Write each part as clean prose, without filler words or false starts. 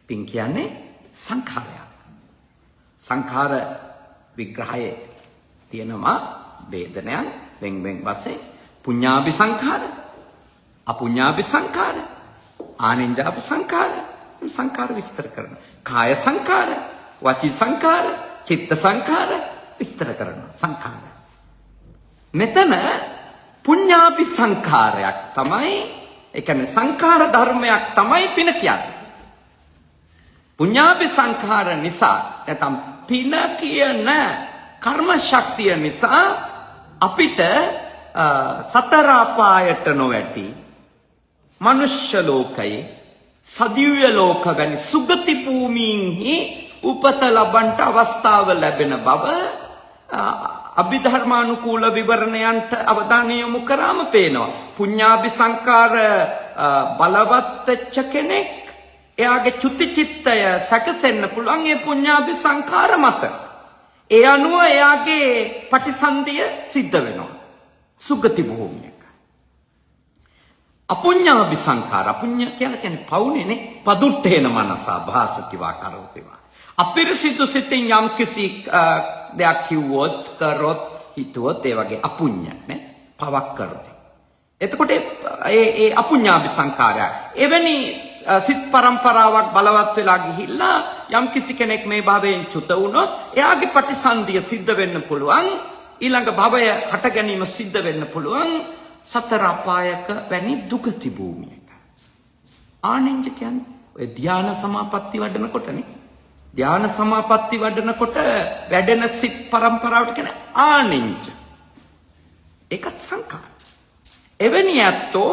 පින් කියන්නේ සංඛාරයක්. සංඛාර විග්‍රහයේ තියෙනවා වේදනයන් වෙන් වෙන් වශයෙන් පුඤ්ඤාභි සංඛාර, අපුඤ්ඤාභි සංඛාර, ආනෙන්ජාභි සංඛාර, සංඛාර විස්තර කරනවා. කාය සංඛාර, වචී සංඛාර, චිත්ත සංඛාර විස්තර කරනවා. සංඛාර. මෙතන පුඤ්ඤාභි සංඛාරයක් තමයි, ඒ කියන්නේ සංඛාර ධර්මයක් තමයි පින කියන්නේ. පුඤ්ඤාභි සංඛාර නිසා නැත්නම් පින කියන කර්ම ශක්තිය නිසා අපිට සතර අපායට නොවැටි මනුෂ්‍ය ලෝකයේ සදිව්‍ය ලෝක වැනි සුගති භූමීන්හි උපත ලබන්නට අවස්ථාව ලැබෙන බව අභිධර්මානුකූල විවරණයන්ට අවධානය යොමු කරාම පේනවා. පුඤ්ඤාභි සංඛාර බලවත් වෙච්ච කෙනෙක් එයාගේ චුති චිත්තය සැකසෙන්න පුළුවන් ඒ පුඤ්ඤාභි සංඛාර මත. ඒ අනුව එයාගේ පටිසන්ධිය සිද්ධ වෙනවා සුගති භූමියක. අපුඤ්ඤාභි සංඛාර, අපුඤ්ඤ කියන්නේ පවුනේනේ, පදුට්ඨේන මනසා භාසතිවා කරෝතිවා. අපිරිසිදු සිතින් යම් කිසි දෙයක් කිව්වොත් කරොත් හිතුවොත් ඒ වගේ අපුඤ්ඤ නේ පවක් කරොත්. එතකොට ඒ අපුඤ්ඤාභි සංඛාරය එවැනි සිත් පරම්පරාවක් බලවත් වෙලා ගිහිල්ලා යම් කිසි කෙනෙක් මේ භවයෙන් චුත වුණොත් එයාගේ ප්‍රතිසන්දිය සිද්ධ වෙන්න පුළුවන්, ඊළඟ භවය හට ගැනීම සිද්ධ වෙන්න පුළුවන් සතර අපායක වැනි දුගති භූමියක. ආනෙන්ජ කියන්නේ ඔය ධ්‍යාන සමාපatti වඩනකොටනේ. ධ්‍යාන සමාපatti වඩනකොට වැඩෙන සිත් පරම්පරාවට කියන ආනෙන්ජ. ඒකත් සංඛාර. එවැනි ඇත්තෝ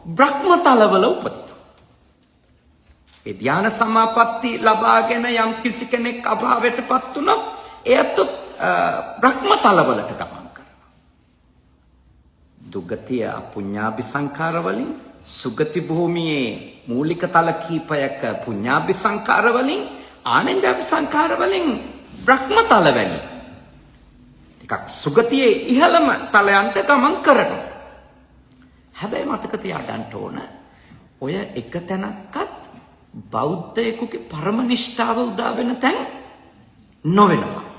බ්‍රහ්ම තලවල උපදිනවා. ඒ ධ්‍යාන සමාපatti ලබාගෙන යම් කිසි කෙනෙක් අභාවයටපත් වුණොත් එයත් බ්‍රහ්ම තලවලට ගමන් කරනවා. දුගතිය අපුඤ්ඤාභි සංඛාර වලින්, සුගති භූමියේ මූලික තල කීපයක පුඤ්ඤාභි සංඛාර වලින්, ආනෙන්ජාභි සංඛාර වලින් බ්‍රහ්ම තල වැනි ටිකක් සුගතියේ ඉහළම තලයන්ට ගමන් කරනවා. හැබැයි මතක තියාගන්න ඕන ඔය එක තැනක්වත් බෞද්ධයෙකුගේ පරම නිෂ්ඨාව උදා වෙන තැන් නොවෙනවා.